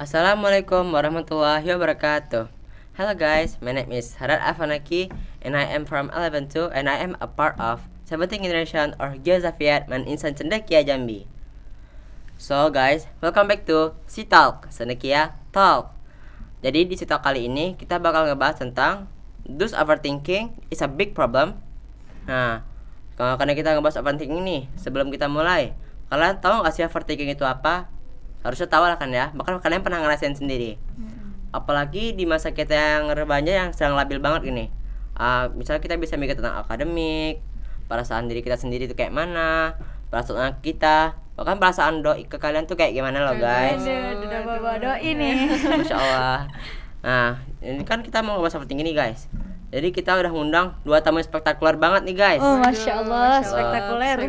Assalamualaikum warahmatullahi wabarakatuh. Hello guys, my name is Harar Afanaki and I am from 11-2 and I am a part of 17th generation or Geozafiat Man Insan Cendekia Jambi. So guys, welcome back to Si Talk, Cendekia Talk. Jadi di Si Talk kali ini kita bakal ngebahas tentang does overthinking is a big problem. Nah, karena kita ngebahas overthinking nih, sebelum kita mulai, kalian tahu nggak sih overthinking itu apa? Harusnya tahu lah kan ya, bahkan kalian pernah ngerasain sendiri. Apalagi di masa kita yang remaja yang sedang labil banget gini. Misalnya kita bisa mikir tentang akademik, perasaan diri kita sendiri itu kayak mana, perasaan kita, bahkan perasaan doi ke kalian tuh kayak gimana loh guys. Udah bawa doi nih. Masya Allah. Nah, ini kan kita mau ngebahas overthinking nih guys. Jadi kita udah ngundang 2 tamu spektakuler banget nih guys. Oh, Masya Allah, spektakuler.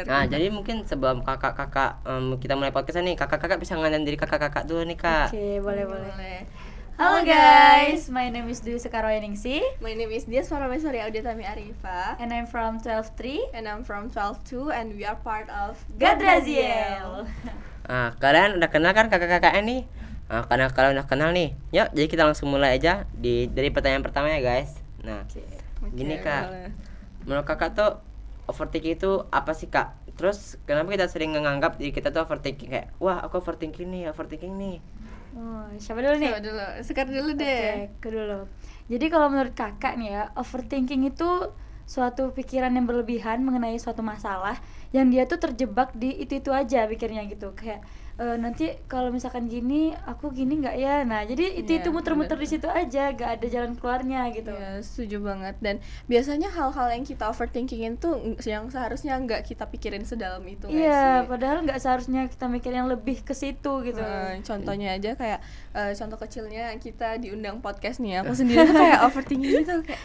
Nah, jadi mungkin sebelum kakak-kakak kita mulai podcast nih, kakak-kakak bisa ngenalin diri kakak-kakak dulu nih kak. Oke, boleh. Halo guys, my name is Dwi Sekaroyeningsi. My name is Dias Parameswari Audiatami Arifa. And I'm from 12-3 And I'm from 12-2 and we are part of Gadraziel. Nah, kalian udah kenal kan kakak-kakaknya nih? Nah, karena kalian udah kenal nih, yuk jadi kita langsung mulai aja dari pertanyaan pertama ya guys. Nah, gini kak, boleh. menurut kakak tuh overthinking itu apa sih kak? Terus kenapa kita sering nganggap diri kita tuh overthinking kayak, wah aku overthinking nih. Oh, siapa dulu nih? Coba dulu, Sekar dulu Oke, deh. aku dulu. Jadi kalau menurut kakak nih ya, overthinking itu suatu pikiran yang berlebihan mengenai suatu masalah yang dia tuh terjebak di itu aja pikirnya gitu. Kayak nanti kalau misalkan gini, aku gini nggak ya? Nah, jadi itu Iya, muter-muter bener. di situ aja, gak ada jalan keluarnya gitu. Ya, setuju banget. Dan biasanya hal-hal yang kita overthinkingin tuh yang seharusnya nggak kita pikirin sedalam itu nggak Iya, sih? padahal nggak seharusnya kita mikir yang lebih ke situ gitu. Contohnya aja kayak contoh kecilnya kita diundang podcast nih, aku sendiri tuh kayak overthinking gitu kayak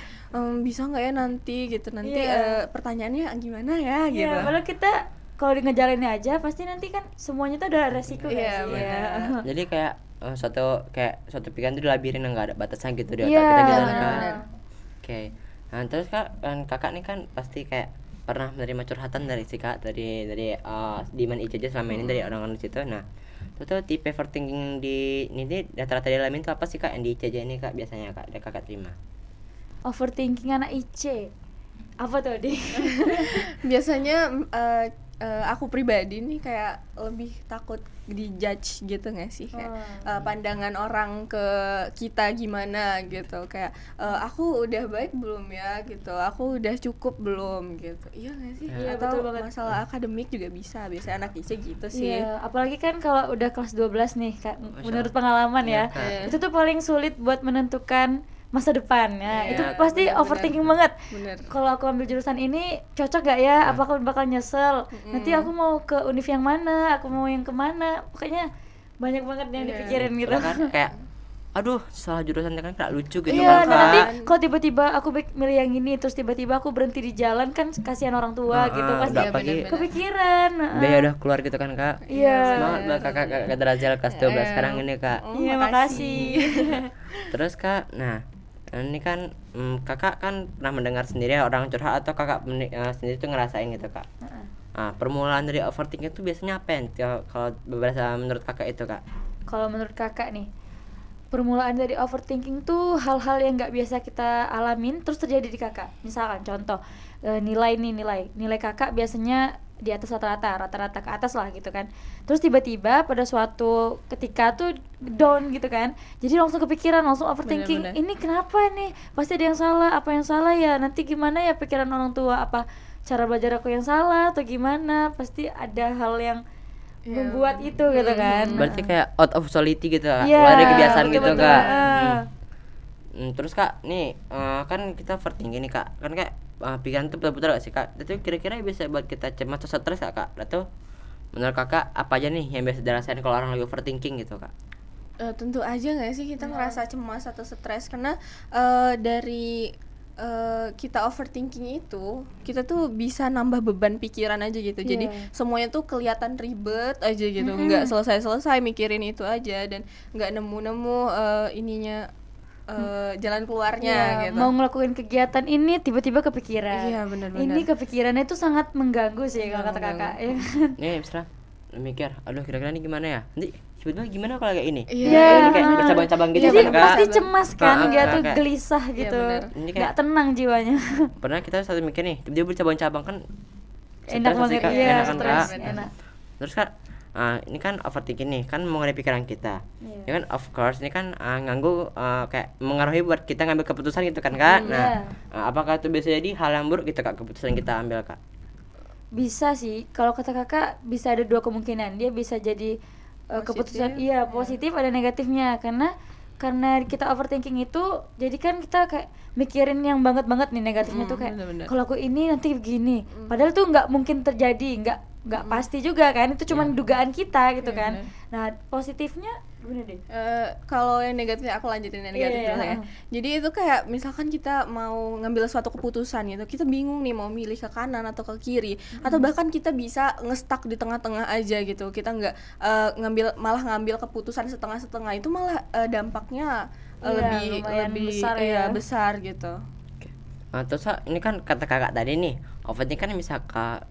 bisa nggak ya nanti gitu Iya. pertanyaannya gimana ya gitu. Iya, padahal kita kalau di ngejalannya aja pasti nanti kan semuanya tuh ada resiko nggak Iya, sih? benar. Jadi kayak suatu pikiran tuh dilabirin nggak ada batasan gitu di otak Iya, kita gitu kan benar. kak. Oke. Nah terus kak, kakak nih kan pasti kayak pernah menerima curhatan dari si kak dari Diman Ijaja selama ini dari orang-orang di situ. Nah itu tuh tipe overthinking di ini rata-rata di alamin tuh apa sih kak yang di Ijaja ini kak biasanya kak, kakak terima? Overthinking anak IC. Apa tuh, Di? Biasanya aku pribadi nih kayak lebih takut dijudge gitu nggak sih, kayak pandangan orang ke kita gimana gitu, kayak aku udah baik belum ya gitu, aku udah cukup belum gitu, iya nggak sih? Iya, Atau betul banget. masalah akademik juga bisa, biasanya anak IC gitu sih. Iya, apalagi kan kalau udah kelas 12 nih, Kak, Masya menurut Allah. pengalaman Iya, ya. Kak. Itu tuh paling sulit buat menentukan masa depannya. Iya, Itu pasti benar-benar. overthinking banget. Bener. Kalau aku ambil jurusan ini cocok gak ya? Apa aku bakal nyesel? Nanti aku mau ke univ yang mana? Aku mau yang kemana? Pokoknya banyak banget yang Iya. dipikirin gitu. Soalnya kan kayak aduh salah jurusan kan kayak lucu gitu Iya, kan nah nanti kak. kalau tiba-tiba aku milih yang ini, terus tiba-tiba aku berhenti di jalan, kan kasihan orang tua gitu, pasti udah pagi bener-bener. kepikiran. biaya udah keluar gitu kan kak. Iya. Semangat buat kakak Gadraziel kelas 12 sekarang ini kak. Iya, makasih. Terus kak, nah ini kan kakak kan pernah mendengar sendiri orang curhat atau kakak sendiri tuh ngerasain gitu kak. Nah, permulaan dari overthinking itu biasanya apa yang kalau beberapa menurut kakak itu kak? Kalau menurut kakak nih, permulaan dari overthinking tuh hal-hal yang nggak biasa kita alamin terus terjadi di kakak. Misalkan contoh, nilai kakak biasanya di atas rata-rata ke atas lah gitu kan. Terus tiba-tiba pada suatu ketika tuh down gitu kan, jadi langsung kepikiran, langsung overthinking. Bener-bener. Ini kenapa nih, pasti ada yang salah, apa yang salah ya, nanti gimana ya pikiran orang tua, apa cara belajar aku yang salah atau gimana, pasti ada hal yang Iya, membuat itu gitu kan. Berarti kayak out of solity gitu kak, Iya, keluar dari kebiasaan gitu betul-betul. kak. Ah. Terus kak, nih kan kita overthinking nih kak, kan kayak pikiran tuh putar-putar gak sih kak? Itu kira-kira bisa buat kita cemas atau stres gak kak? Atau menurut kakak apa aja nih yang biasa dirasain kalau orang lagi overthinking gitu kak? Tentu aja nggak sih kita ngerasa cemas atau stres, karena dari kita overthinking itu kita tuh bisa nambah beban pikiran aja gitu. Jadi semuanya tuh kelihatan ribet aja gitu, nggak selesai mikirin itu aja, dan nggak nemu ininya jalan keluarnya gitu. Mau ngelakuin kegiatan ini tiba-tiba kepikiran. Iya, benar-benar. Ini kepikirannya itu sangat mengganggu sih kalau kata kakak. Ya. Nih misalnya mikir, aduh kira-kira ini gimana ya? Nanti tiba-tiba gimana kalau kayak ini. Iya. Ini kayak bercabang-cabang gitu Jadi kan Kak. pasti cemas kan, Ah, dia ah, tuh kayak- gelisah gitu, bener. Ini kayak- nggak tenang jiwanya. Pernah kita satu mikir nih, tiba-tiba bercabang-cabang kan. Enak stres pasti, banget, Kak. iya, Enak kan, stres, Kak? enak. Terus Kak, ini kan overthinking nih, kan mengenai pikiran kita. Iya. Ya kan, of course ini kan nganggu kayak mengaruhi buat kita ngambil keputusan gitu kan Kak. Nah, apakah itu bisa jadi hal yang buruk gitu Kak, keputusan kita ambil Kak? Bisa sih, kalau kata kakak bisa ada dua kemungkinan. Dia bisa jadi keputusan iya positif, ada negatifnya, karena kita overthinking itu jadi kan kita kayak mikirin yang banget nih negatifnya tuh kayak bener-bener. kalau aku ini nanti begini, padahal tuh nggak mungkin terjadi, nggak pasti juga kan, itu cuman dugaan kita gitu Iya, kan. bener. Nah positifnya gimana deh? Kalau yang negatif aku lanjutin yang negatif Iya, dulu iya. ya. Jadi itu kayak misalkan kita mau ngambil suatu keputusan gitu, kita bingung nih mau milih ke kanan atau ke kiri, atau bahkan kita bisa ngestak di tengah-tengah aja gitu. Kita nggak malah ngambil keputusan setengah-setengah, itu malah dampaknya Iya, lumayan besar ya. besar gitu. Terus Kak, ini kan kata kakak tadi nih, overthinking kan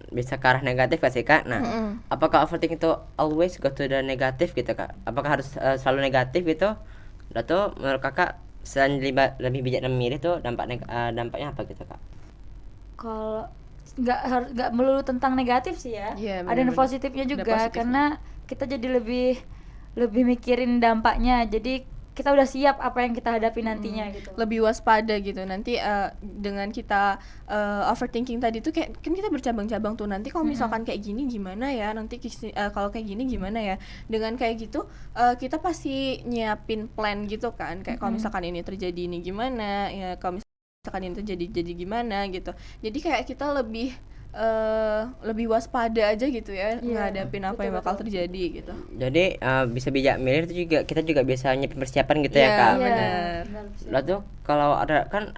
bisa ke arah negatif gak sih Kak? Nah, apakah overthinking itu always go to the negatif gitu Kak? Apakah harus selalu negatif gitu? Atau menurut kakak selain lebih bijak dalam memilih tuh dampaknya apa gitu Kak? Kalau nggak melulu tentang negatif sih ya, Iya, ada bener-bener. positifnya Ada juga positifnya. karena kita jadi lebih mikirin dampaknya, jadi kita udah siap apa yang kita hadapi nantinya gitu. Lebih waspada gitu. Nanti dengan kita overthinking tadi tuh kayak kan kita bercabang-cabang tuh, nanti kalau misalkan kayak gini gimana ya, nanti kalau kayak gini gimana ya. Dengan kayak gitu kita pasti nyiapin plan gitu kan, kayak kalau misalkan ini terjadi ini gimana ya, kalau misalkan ini terjadi jadi gimana gitu. Jadi kayak kita lebih waspada aja gitu ya, ngadapin apa yang bakal terjadi gitu. Jadi bisa bijak milih itu juga kita juga bisa nyiapin persiapan gitu ya Iya, Kak. benar. Lalu tuh kalau ada kan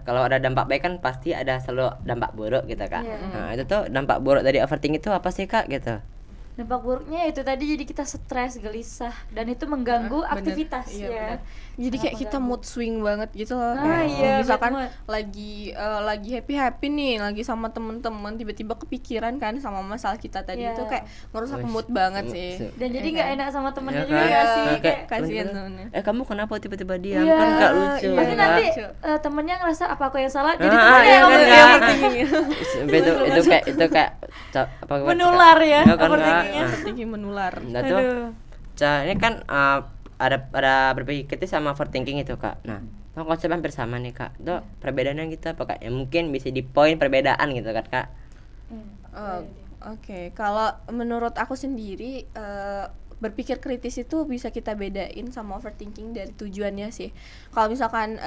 kalau ada dampak baik kan pasti ada selalu dampak buruk gitu Kak. Iya. Nah, itu tuh dampak buruk dari overthinking itu apa sih Kak gitu? Dampak buruknya itu tadi, jadi kita stres, gelisah, dan itu mengganggu Bener. aktivitas Iya, ya. bener. Jadi kayak kita mood swing banget gitu loh. Ah, Kayak iya, misalkan bad mood. lagi happy nih, lagi sama temen-temen, tiba-tiba kepikiran kan sama masalah kita tadi, Iya. itu kayak merusak Wih, mood banget sih. Dan jadi nggak enak sama temennya Ya juga kan? nggak sih? Nah, Kayak kasihan bener-bener, temennya. kamu kenapa tiba-tiba diam? Iya, Kan gak lucu. iya. pasti Kak. nanti Lucu. temennya ngerasa apa aku yang salah, jadi Ah, temennya iya yang kan, overthinking. Kak? itu kayak apa Menular ya, kan, Kak? overthinkingnya. Nah, Overthinking menular. Nah tuh, Aduh. ini kan ada berbagai kritis sama overthinking itu Kak. Nah, konsep hampir sama nih Kak. Itu perbedaannya gitu apa Kak? Ya mungkin bisa di poin perbedaan gitu kan Kak. Oke, kalau menurut aku sendiri berpikir kritis itu bisa kita bedain sama overthinking dari tujuannya sih. Kalau misalkan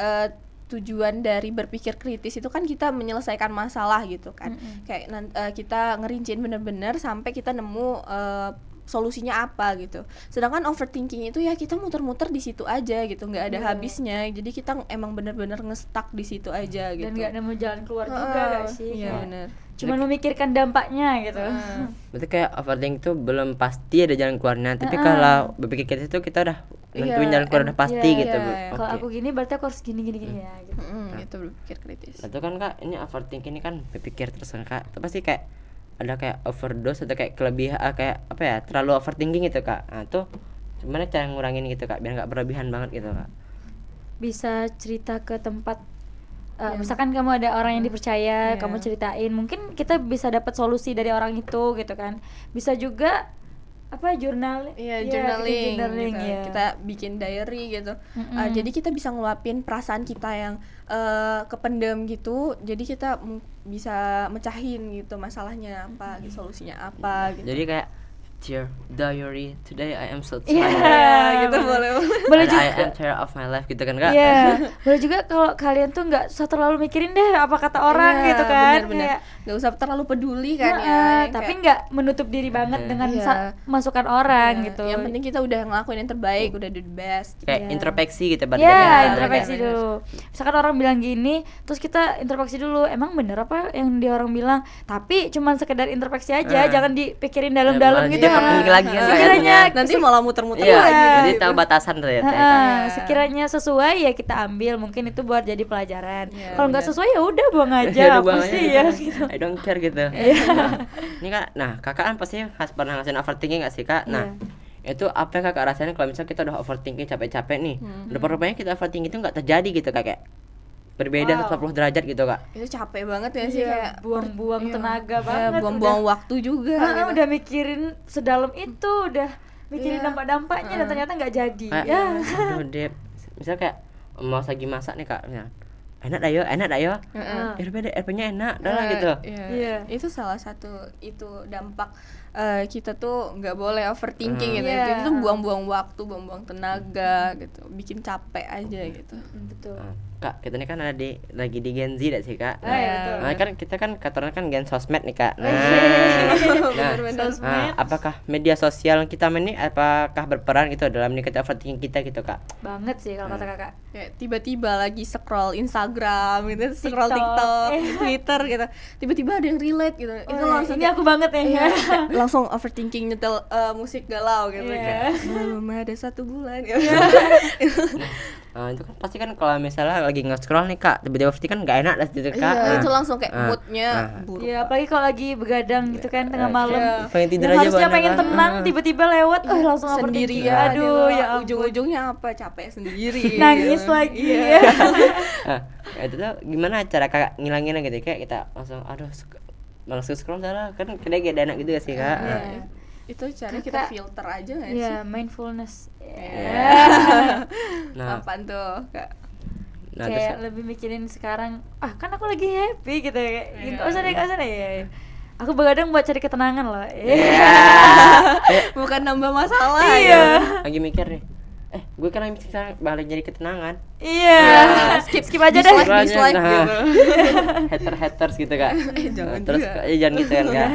tujuan dari berpikir kritis itu kan kita menyelesaikan masalah gitu kan. Kayak kita ngerincin bener-bener sampai kita nemu solusinya apa gitu. Sedangkan overthinking itu ya kita muter-muter di situ aja gitu, nggak ada habisnya. Jadi kita emang bener-bener nge-stuck di situ aja gitu. Dan nggak nemu jalan keluar juga nggak sih? Iya Kayak benar. cuman memikirkan dampaknya gitu. Berarti kayak overthinking itu belum pasti ada jalan keluarnya. Tapi kalau berpikir kritis itu kita udah nentuin jalan keluar udah pasti Iya, gitu. iya. Kalau Oke. aku gini berarti aku harus gini ya gitu. Itu berpikir kritis. Nah, itu kan Kak, ini overthinking ini kan berpikir terus kan Kak. Itu pasti kayak ada kayak overdose atau kayak kelebihan kayak apa ya? Terlalu overthinking gitu Kak. Nah, tuh gimana cara ngurangin gitu Kak biar nggak berlebihan banget gitu Kak. Bisa cerita ke tempat misalkan kamu ada orang yang dipercaya, kamu ceritain, mungkin kita bisa dapat solusi dari orang itu gitu kan. Bisa juga apa journaling Journaling gitu. ya. Kita bikin diary gitu. Jadi kita bisa ngeluapin perasaan kita yang kependem gitu. Jadi kita bisa mecahin gitu masalahnya apa, gitu, solusinya apa gitu. Jadi kayak Dear diary, today I am so Iya, tired. gitu boleh. boleh And juga. I am tired of my life gitu kan Kak. Iya, boleh juga kalau kalian tuh nggak usah terlalu mikirin deh apa kata orang Iya, gitu kan. bener-bener. Kayak, Nggak usah terlalu peduli kan ya. Yang tapi kayak- nggak menutup diri banget dengan Iya. masukan orang Iya, gitu. Yang penting kita udah ngelakuin yang terbaik, udah the best. Kayak Iya. introspeksi gitu berarti. Ya, kan, introspeksi kayak- dulu. Misalkan orang bilang gini, terus kita introspeksi dulu. Emang bener apa yang dia orang bilang? Tapi cuman sekedar introspeksi aja, jangan dipikirin dalam-dalam malah gitu. jadi overthinking lagi kan, Sekiranya Nanti malah muter-muter Iya, lagi. jadi tahu batasan ternyata ya, Kak. sekiranya sesuai ya kita ambil, mungkin itu buat jadi pelajaran. Iya, Kalau nggak bener. sesuai ya udah buang aja, Ya udah apa buang sih aja ya gitu. gitu. I don't care gitu. Ini Kak, nah Kakak kan pasti pernah ngasihin overthinking gak sih Kak? Nah, Itu apa yang kakak rasain kalau misalnya kita udah overthinking capek-capek nih, rupanya kita overthinking itu nggak terjadi gitu kak, kayak berbeda 180 derajat gitu kak. Itu capek banget ya sih, kayak buang-buang iya. tenaga Iya, banget, buang-buang waktu juga gitu. udah mikirin sedalam itu, udah mikirin Iya. dampak-dampaknya dan ternyata nggak jadi. Kayak, Ya. aduh Dep, misalnya kayak mau lagi masak nih kak, misalnya, enak dah yo, RP-nya enak dah lah gitu. Iya. Itu salah satu itu dampak kita tuh nggak boleh overthinking gitu. Iya. Itu buang-buang waktu, buang-buang tenaga gitu, bikin capek aja gitu. Betul. Nah, kak, kita ini kan lagi di Gen Z dah sih kak. Ah, iya, betul. Nah, kan kita kan katanya kan Gen sosmed nih kak. Nah, Bener-bener. apakah media sosial kita ini apakah berperan gitu dalam meningkatkan overthinking kita gitu kak? Banget sih kalau kata kakak. Kayak tiba-tiba lagi scroll Instagram gitu, scroll TikTok. TikTok, Twitter gitu, tiba-tiba ada yang relate gitu, itu langsung ini aku banget ya. iya, langsung overthinking nyetel musik galau gitu, Iya. kayak belum ada 1 bulan gitu. Nah, itu kan pasti kan kalau misalnya lagi nge-scroll nih kak, tiba-tiba pasti kan nggak enak lah gitu kak. Iya, Nah, itu langsung kayak nah, moodnya nah. buruk. Iya, apalagi kalau lagi begadang gitu kan tengah malam. Iya. pengen tidur Yang aja harusnya banget, pengen Kak. tenang, tiba-tiba lewat, langsung overthinking. Sendirian, Aduh, ya ampun. ujung-ujungnya apa, capek sendiri Nangis gitu. lagi. Iya. Nah, itu tuh gimana cara kakak ngilanginnya gitu, kayak kita langsung aduh malas scroll dah lah, kan kadang gak enak gitu ya sih kak. Iya. Nah, Itu cara kita filter aja nggak sih? Iya, mindfulness. nah, Apaan tuh, Kak? nah Kayak terus lebih mikirin sekarang, kan aku lagi happy gitu ya. Iya. Gak usah deh, ya. Aku begadang buat cari ketenangan loh. Bukan nambah masalah Iya. ya. lagi mikir nih, gue kan lagi mikir balik jadi ketenangan. Iya. Skip aja deh. Dislike Nah, gitu. haters gitu kak. Jangan Nah, terus juga. jangan gitu kan kak.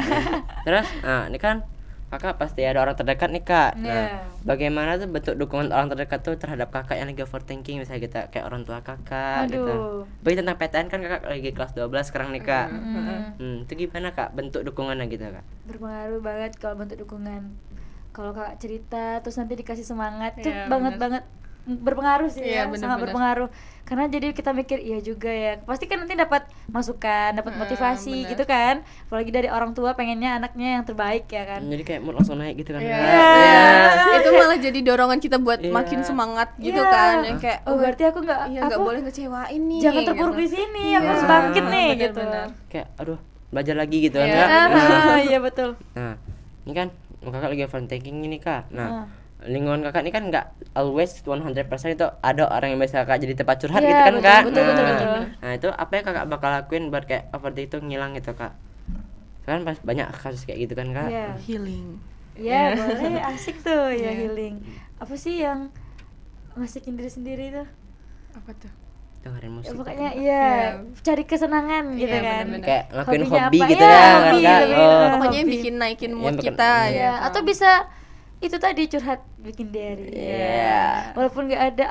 Terus ini kan kakak pasti ada orang terdekat nih kak. Nah, Iya. bagaimana tuh bentuk dukungan orang terdekat tuh terhadap kakak yang lagi overthinking, misalnya kita kayak orang tua kakak gitu. Aduh. Bagi tentang PTN kan kakak lagi kelas 12 sekarang nih kak. Mm. Itu gimana kak bentuk dukungannya gitu kak? Berpengaruh banget kalau bentuk dukungan. Kalau kakak cerita terus nanti dikasih semangat tuh Iya, banget berpengaruh sih Iya, ya, bener-bener. sangat berpengaruh. Karena jadi kita mikir iya juga ya. Pasti kan nanti dapat masukan, dapat motivasi bener. gitu kan. Apalagi dari orang tua pengennya anaknya yang terbaik ya kan. Jadi kayak mood langsung naik gitu kan. Iya. Kak. Iya. Itu malah jadi dorongan kita buat Iya. makin semangat gitu Iya. kan. Yang kayak Oh, berarti aku nggak nggak boleh ngecewain nih. jangan terpuruk gitu. di sini, Iya. aku harus bangkit nih gitu. Bener-bener. Kayak aduh belajar lagi gitu kan Iya. kak. Iya betul. Nah, ini kan kakak lagi overthinking ini kak. Nah, lingkungan kakak ini kan nggak always 100% itu ada orang yang bisa kakak jadi tempat curhat Iya, gitu kan betul, kak. betul, Nah, betul. nah, itu apa yang kakak bakal lakuin buat kayak overthinking itu ngilang gitu kak? Kan banyak kasus kayak gitu kan kak. Iya. Healing. Iya, boleh asik tuh ya Iya. healing. Apa sih yang ngasihin diri sendiri tuh? Apa tuh? Dengerin musik. Ya, pokoknya gitu. iya, Iya. cari kesenangan gitu Iya, kan. bener-bener. Kayak ngelakuin Hobinya hobi apa? gitu Iya, ya kan hobi, kak. hobi. Oh. Pokoknya yang Hobi. bikin naikin Yang mood bikin- kita. iya. Iya, gitu. atau bisa itu tadi curhat bikin diary. Iya. Walaupun nggak ada,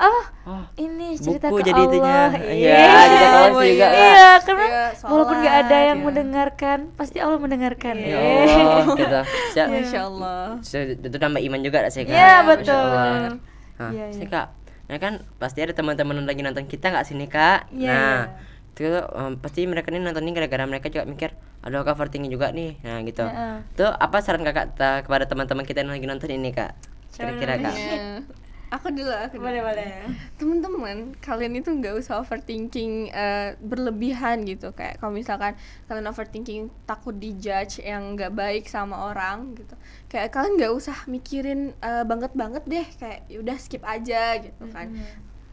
Oh, ini cerita buku ke jadi Allah. itunya. Iya, Iya, cerita ke Allah sih juga, Kak. Iya, karena Iya, walaupun nggak ada sholat, yang ya. mendengarkan, pasti Allah mendengarkan. ya Iya. Allah gitu. Siap. Masya Allah. Itu nambah iman juga sih kak. Iya, Masya betul. Allah. Nah, Iya, sih iya. kak, ya kan pasti ada teman-teman yang lagi nonton kita nggak sini kak. Iya, Nah, iya. itu pasti mereka nih nonton ini gara-gara mereka juga mikir, aduh aku overthinking juga nih. Nah gitu. Heeh. Tuh apa saran kakak kepada teman-teman kita yang lagi nonton ini kak? Kira-kira kak? Iya. Aku dulu. Boleh. Teman-teman, kalian itu nggak usah overthinking berlebihan gitu. Kayak kalau misalkan kalian overthinking takut dijudge yang nggak baik sama orang gitu, kayak kalian nggak usah mikirin banget deh, kayak udah skip aja gitu kan.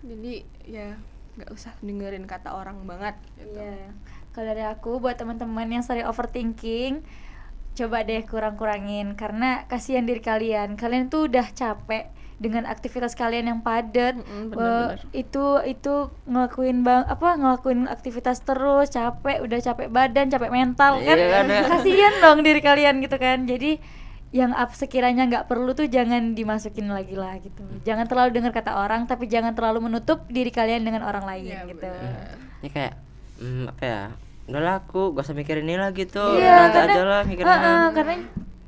Jadi ya nggak usah dengerin kata orang banget gitu. Iya. Kalau dari aku buat teman-teman yang sering overthinking, coba deh kurang-kurangin karena kasihan diri kalian. Kalian tuh udah capek dengan aktivitas kalian yang padat. Bener-bener. Itu ngelakuin aktivitas terus, udah capek badan, capek mental kan. Iya, ada. Kasihan dong diri kalian gitu kan. Jadi yang sekiranya nggak perlu tuh jangan dimasukin lagi lah gitu. Jangan terlalu dengar kata orang, tapi jangan terlalu menutup diri kalian dengan orang lain Iya, gitu. bener. Ini kayak apa ya? Udah lah aku gak usah mikirin ini lagi tuh. Iya, Nanti aja lah mikirin. karena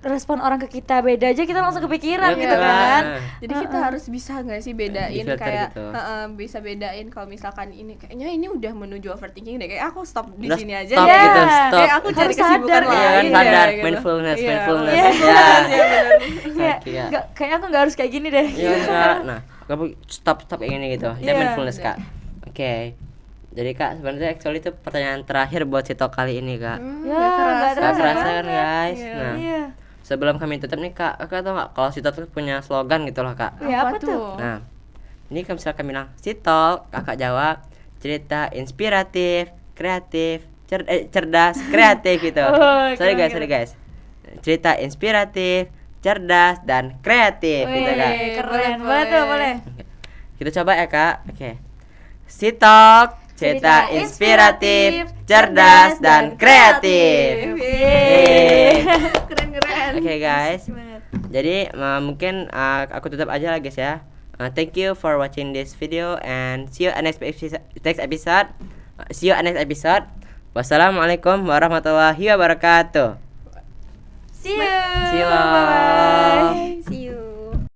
respon orang ke kita beda aja kita langsung kepikiran Iya, gitu betul. kan. Jadi kita harus bisa nggak sih bedain Di filter kayak gitu. bisa bedain kalau misalkan ini kayaknya ini udah menuju overthinking deh, kayak aku stop di Udah sini aja stop deh. gitu, stop. Kayak aku cari Harus kesibukan sadar, lain Iya kan, deh, sadar, gitu. mindfulness, Iya, mindfulness. Iya. Ya. Iya, benar. Kayak Iya. kayaknya aku nggak harus kayak gini deh. Iya enggak. Nah, kamu stop kayak gini gitu. Dia Iya. mindfulness, Kak. Oke. Jadi Kak, sebenarnya actually itu pertanyaan terakhir buat si Tok kali ini, Kak. Ya, Nggak nggak Gak terasa kerasa kan, banget. guys. Iya. Nah, Iya. sebelum kami tutup nih, Kak tau nggak kalau si Tok tuh punya slogan gitu loh, Kak. Ya, apa tuh? Nah, ini kalau misalnya kami bilang si Tok, Kakak jawab cerita inspiratif, kreatif, cerdas, kreatif gitu. Oh, Sorry keren, guys. Cerita inspiratif, cerdas dan kreatif gitu, Kak. Wih, keren. Boleh, Boleh tuh, boleh. boleh. Kita coba ya, Kak. Oke. Si Tok, cerita inspiratif, cerdas dan kreatif. Yeay. Keren-keren. Oke guys. Jadi mungkin aku tutup aja lah guys ya. Thank you for watching this video and see you in next episode. See you in next episode. Wassalamualaikum warahmatullahi wabarakatuh. See you. See you.